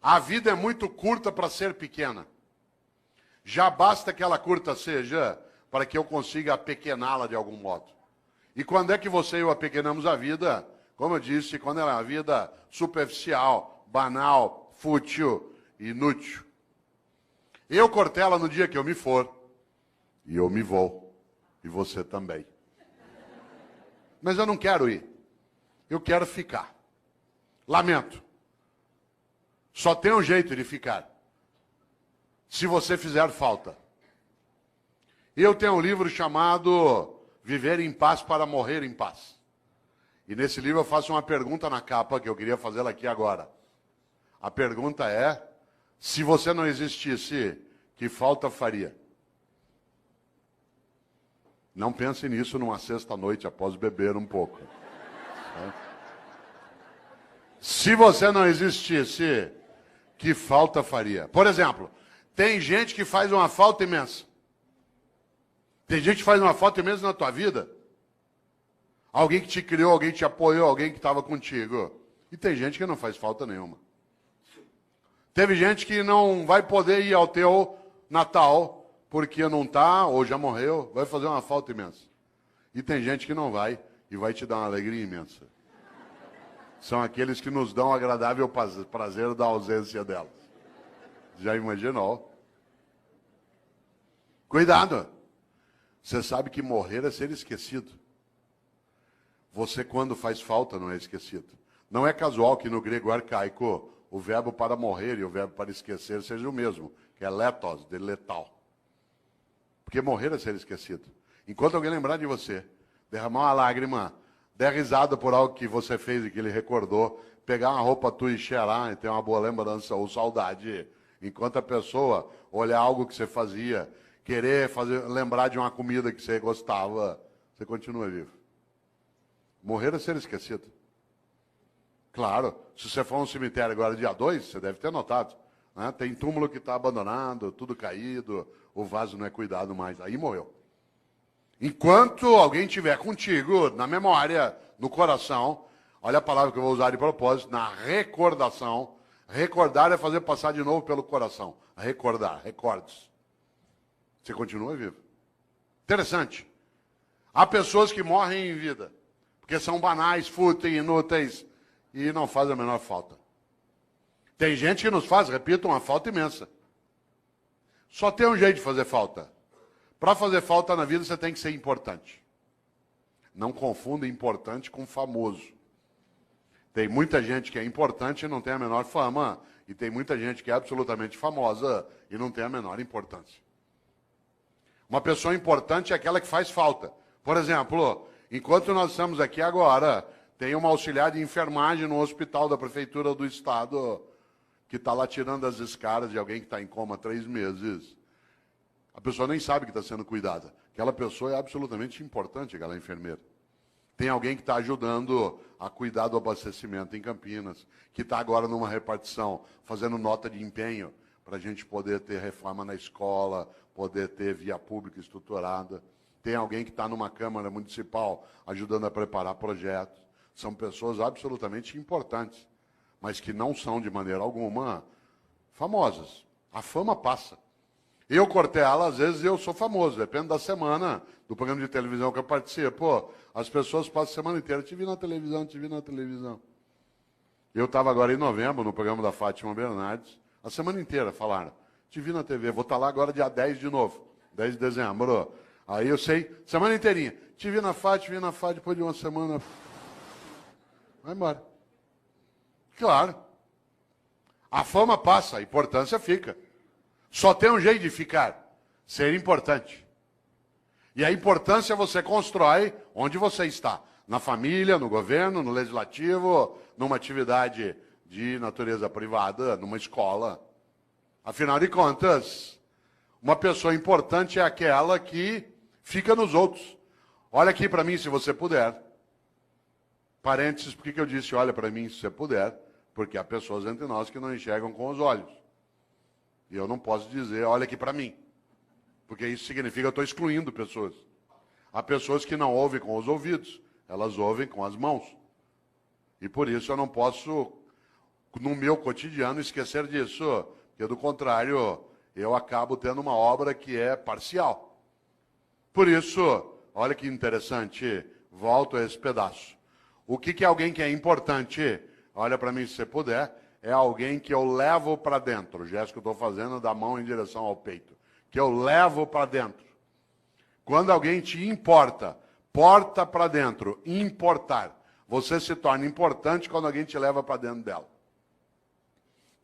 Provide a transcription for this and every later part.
A vida é muito curta para ser pequena. Já basta que ela curta seja para que eu consiga apequená-la de algum modo. E quando é que você e eu apequenamos a vida? Como eu disse, quando ela é uma vida superficial, banal, fútil, inútil. Eu, Cortella, no dia que eu me for, e eu me vou, e você também. Mas eu não quero ir. Eu quero ficar. Lamento. Só tem um jeito de ficar. Se você fizer falta. Eu tenho um livro chamado Viver em Paz para Morrer em Paz. E nesse livro eu faço uma pergunta na capa que eu queria fazê-la aqui agora. A pergunta é, se você não existisse, que falta faria? Não pense nisso numa sexta-noite após beber um pouco. Se você não existisse, que falta faria? Por exemplo, tem gente que faz uma falta imensa. Tem gente que faz uma falta imensa na tua vida. Alguém que te criou, alguém que te apoiou, alguém que estava contigo. E tem gente que não faz falta nenhuma. Teve gente que não vai poder ir ao teu Natal porque não está ou já morreu, vai fazer uma falta imensa. E tem gente que não vai e vai te dar uma alegria imensa. São aqueles que nos dão o agradável prazer da ausência delas. Já imaginou? Cuidado! Você sabe que morrer é ser esquecido. Você, quando faz falta, não é esquecido. Não é casual que no grego arcaico o verbo para morrer e o verbo para esquecer seja o mesmo, que é letos, de letal. Porque morrer é ser esquecido. Enquanto alguém lembrar de você, derramar uma lágrima, der risada por algo que você fez e que ele recordou, pegar uma roupa tua e cheirar e ter uma boa lembrança ou saudade, enquanto a pessoa olhar algo que você fazia, querer lembrar de uma comida que você gostava, você continua vivo. Morrer é ser esquecido. Claro, se você for a um cemitério agora dia 2, você deve ter notado. Né? Tem túmulo que está abandonado, tudo caído, o vaso não é cuidado mais. Aí morreu. Enquanto alguém estiver contigo, na memória, no coração, olha a palavra que eu vou usar de propósito, na recordação. Recordar é fazer passar de novo pelo coração. Recordar, recordes. Você continua vivo. Interessante. Há pessoas que morrem em vida, porque são banais, fúteis, inúteis, e não fazem a menor falta. Tem gente que nos faz, repito, uma falta imensa. Só tem um jeito de fazer falta. Para fazer falta na vida, você tem que ser importante. Não confunda importante com famoso. Tem muita gente que é importante e não tem a menor fama, e tem muita gente que é absolutamente famosa e não tem a menor importância. Uma pessoa importante é aquela que faz falta. Por exemplo, enquanto nós estamos aqui agora, tem uma auxiliar de enfermagem no hospital da prefeitura do estado que está lá tirando as escaras de alguém que está em coma há 3 meses. A pessoa nem sabe que está sendo cuidada. Aquela pessoa é absolutamente importante, aquela enfermeira. Tem alguém que está ajudando a cuidar do abastecimento em Campinas, que está agora numa repartição, fazendo nota de empenho para a gente poder ter reforma na escola, poder ter via pública estruturada. Tem alguém que está numa Câmara Municipal ajudando a preparar projetos. São pessoas absolutamente importantes, mas que não são, de maneira alguma, famosas. A fama passa. Eu, Cortella, às vezes eu sou famoso, depende da semana, do programa de televisão que eu participo. As pessoas passam a semana inteira, te vi na televisão, te vi na televisão. Eu estava agora em novembro, no programa da Fátima Bernardes, a semana inteira falaram, te vi na TV, vou estar lá agora dia 10 de novo, 10 de dezembro. Aí eu sei, semana inteirinha, te vi na Fátima, depois de uma semana, vai embora. Claro. A fama passa, a importância fica. Só tem um jeito de ficar, ser importante. E a importância você constrói onde você está. Na família, no governo, no legislativo, numa atividade de natureza privada, numa escola. Afinal de contas, uma pessoa importante é aquela que fica nos outros. Olha aqui para mim, se você puder. Parênteses, por que eu disse olha para mim, se você puder? Porque há pessoas entre nós que não enxergam com os olhos. E eu não posso dizer, olha aqui para mim. Porque isso significa que eu estou excluindo pessoas. Há pessoas que não ouvem com os ouvidos, elas ouvem com as mãos. E por isso eu não posso no meu cotidiano, esquecer disso, porque do contrário, eu acabo tendo uma obra que é parcial. Por isso, olha que interessante, volto a esse pedaço. O que é alguém que é importante? Olha para mim se você puder, é alguém que eu levo para dentro. O gesto que eu estou fazendo da mão em direção ao peito. Que eu levo para dentro. Quando alguém te importa, porta para dentro, importar. Você se torna importante quando alguém te leva para dentro dela.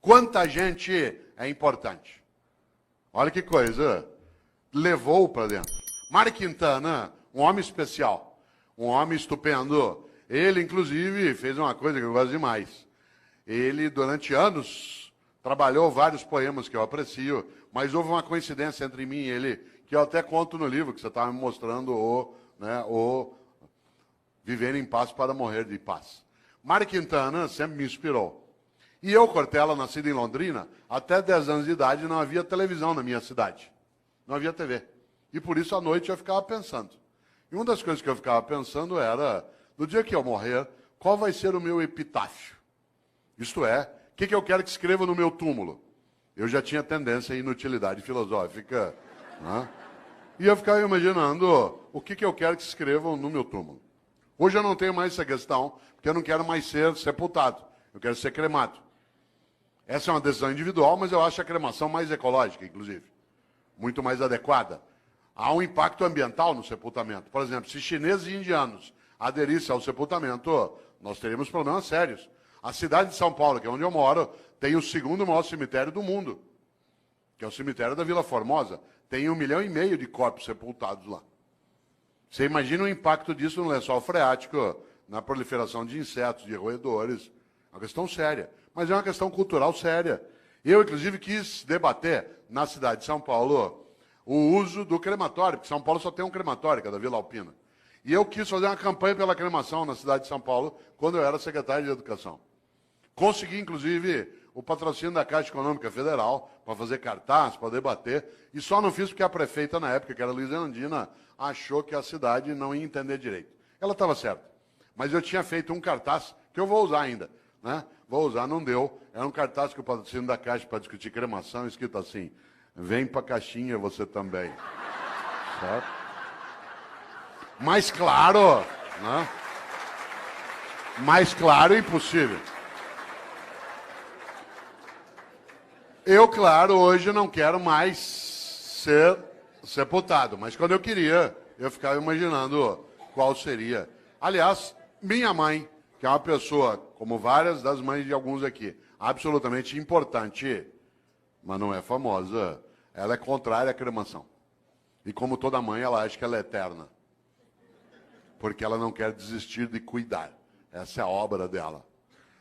Quanta gente é importante? Olha que coisa. Levou para dentro. Mário Quintana, um homem especial. Um homem estupendo. Ele, inclusive, fez uma coisa que eu gosto demais. Ele, durante anos, trabalhou vários poemas que eu aprecio, mas houve uma coincidência entre mim e ele, que eu até conto no livro, que você estava me mostrando, o Viver em Paz para Morrer de Paz. Mário Quintana sempre me inspirou. E eu, Cortella, nascido em Londrina, até 10 anos de idade não havia televisão na minha cidade. Não havia TV. E por isso, à noite, eu ficava pensando. E uma das coisas que eu ficava pensando era, no dia que eu morrer, qual vai ser o meu epitáfio? Isto é, o que eu quero que escreva no meu túmulo? Eu já tinha tendência à inutilidade filosófica, né? E eu ficava imaginando o que eu quero que escrevam no meu túmulo. Hoje eu não tenho mais essa questão, porque eu não quero mais ser sepultado. Eu quero ser cremado. Essa é uma decisão individual, mas eu acho a cremação mais ecológica, inclusive. Muito mais adequada. Há um impacto ambiental no sepultamento. Por exemplo, se chineses e indianos aderissem ao sepultamento, nós teríamos problemas sérios. A cidade de São Paulo, que é onde eu moro, tem o segundo maior cemitério do mundo, que é o cemitério da Vila Formosa. Tem 1,5 milhão de corpos sepultados lá. Você imagina o impacto disso no lençol freático, na proliferação de insetos, de roedores. É uma questão séria, mas é uma questão cultural séria. Eu, inclusive, quis debater na cidade de São Paulo o uso do crematório, porque São Paulo só tem um crematório, que é da Vila Alpina. E eu quis fazer uma campanha pela cremação na cidade de São Paulo, quando eu era secretário de Educação. Consegui, inclusive, o patrocínio da Caixa Econômica Federal para fazer cartaz, para debater, e só não fiz porque a prefeita, na época, que era Luiza Erundina, achou que a cidade não ia entender direito. Ela estava certa. Mas eu tinha feito um cartaz, que eu vou usar ainda, né? Vou usar, não deu. Era um cartaz que o patrocínio da Caixa para discutir cremação, escrito assim, vem para a caixinha você também. Certo? Mais claro, né? Mais claro impossível. Eu, claro, hoje não quero mais ser sepultado, mas quando eu queria, eu ficava imaginando qual seria. Aliás, minha mãe, que é uma pessoa, como várias das mães de alguns aqui, absolutamente importante, mas não é famosa, ela é contrária à cremação. E como toda mãe, ela acha que ela é eterna. Porque ela não quer desistir de cuidar. Essa é a obra dela.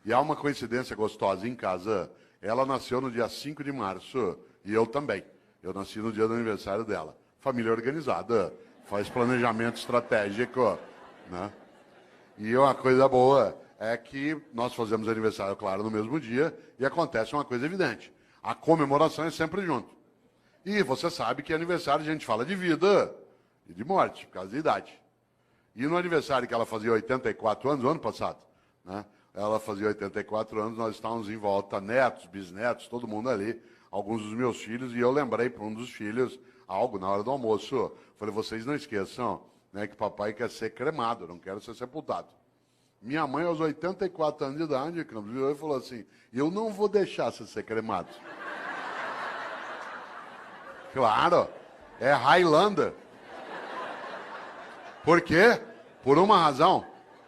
E há uma coincidência gostosa em casa. Ela nasceu no dia 5 de março, e eu também. Eu nasci no dia do aniversário dela. Família organizada, faz planejamento estratégico, né? E uma coisa boa é que nós fazemos aniversário, claro, no mesmo dia, e acontece uma coisa evidente. A comemoração é sempre junto. E você sabe que aniversário a gente fala de vida e de morte, por causa da idade. E no aniversário que ela fazia 84 anos, o ano passado, né? Ela fazia 84 anos, nós estávamos em volta, netos, bisnetos, todo mundo ali, alguns dos meus filhos, e eu lembrei para um dos filhos algo na hora do almoço. Falei, vocês não esqueçam, né, que papai quer ser cremado, não quero ser sepultado. Minha mãe, aos 84 anos de idade, virou e falou assim, eu não vou deixar você ser cremado. Claro, é Highlander. Por quê? Por uma razão.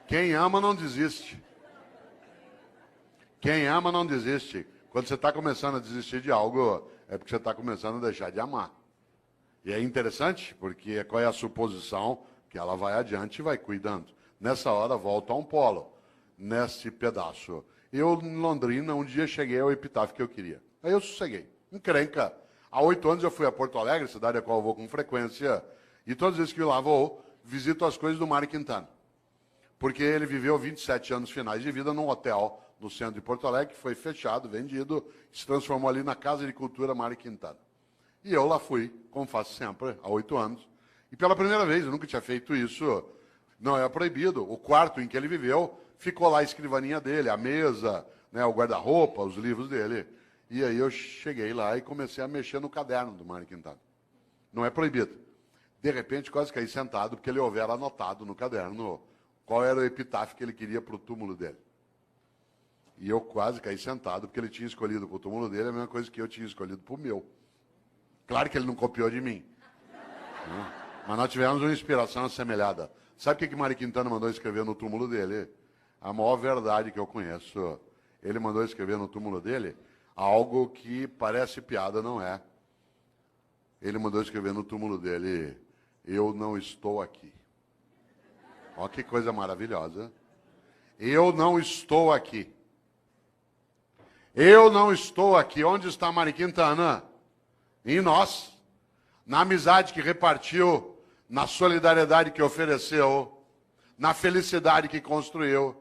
Quem ama não desiste. Quem ama não desiste. Quando você está começando a desistir de algo, é porque você está começando a deixar de amar. E é interessante, porque qual é a suposição? Que ela vai adiante e vai cuidando. Nessa hora, volta a um polo. Nesse pedaço. Eu, em Londrina, um dia cheguei ao epitáfio que eu queria. Aí eu sosseguei. Encrenca. Há 8 anos eu fui a Porto Alegre, cidade a qual eu vou com frequência, e todas as vezes que eu lá vou, visito as coisas do Mário Quintana. Porque ele viveu 27 anos finais de vida num hotel no centro de Porto Alegre, que foi fechado, vendido, se transformou ali na Casa de Cultura Mário Quintana. E eu lá fui, como faço sempre, há 8 anos. E pela primeira vez, eu nunca tinha feito isso, não é proibido. O quarto em que ele viveu, ficou lá a escrivaninha dele, a mesa, né, o guarda-roupa, os livros dele. E aí eu cheguei lá e comecei a mexer no caderno do Mário Quintana. Não é proibido. De repente, quase caí sentado, porque ele houvera anotado no caderno qual era o epitáfio que ele queria para o túmulo dele. E eu quase caí sentado, porque ele tinha escolhido para o túmulo dele a mesma coisa que eu tinha escolhido para o meu. Claro que ele não copiou de mim. Mas nós tivemos uma inspiração assemelhada. Sabe o que Mário Quintana mandou escrever no túmulo dele? A maior verdade que eu conheço. Ele mandou escrever no túmulo dele algo que parece piada, não é. Ele mandou escrever no túmulo dele: eu não estou aqui. Olha que coisa maravilhosa. Eu não estou aqui. Eu não estou aqui. Onde está Mário Quintana? Em nós. Na amizade que repartiu, na solidariedade que ofereceu, na felicidade que construiu,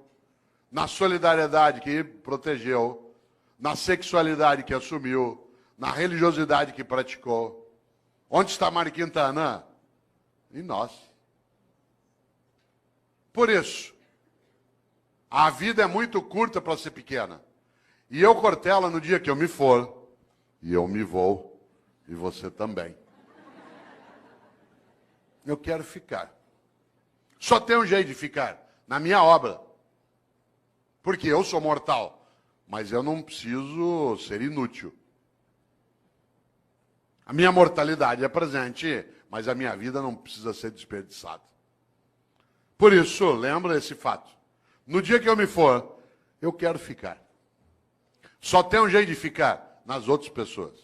na solidariedade que protegeu, na sexualidade que assumiu, na religiosidade que praticou. Onde está Mário Quintana? Em nós. Por isso, a vida é muito curta para ser pequena. E eu, Cortella, no dia que eu me for, e eu me vou, e você também, eu quero ficar. Só tem um jeito de ficar, na minha obra. Porque eu sou mortal, mas eu não preciso ser inútil. A minha mortalidade é presente, mas a minha vida não precisa ser desperdiçada. Por isso, lembra esse fato. No dia que eu me for, eu quero ficar. Só tem um jeito de ficar, nas outras pessoas.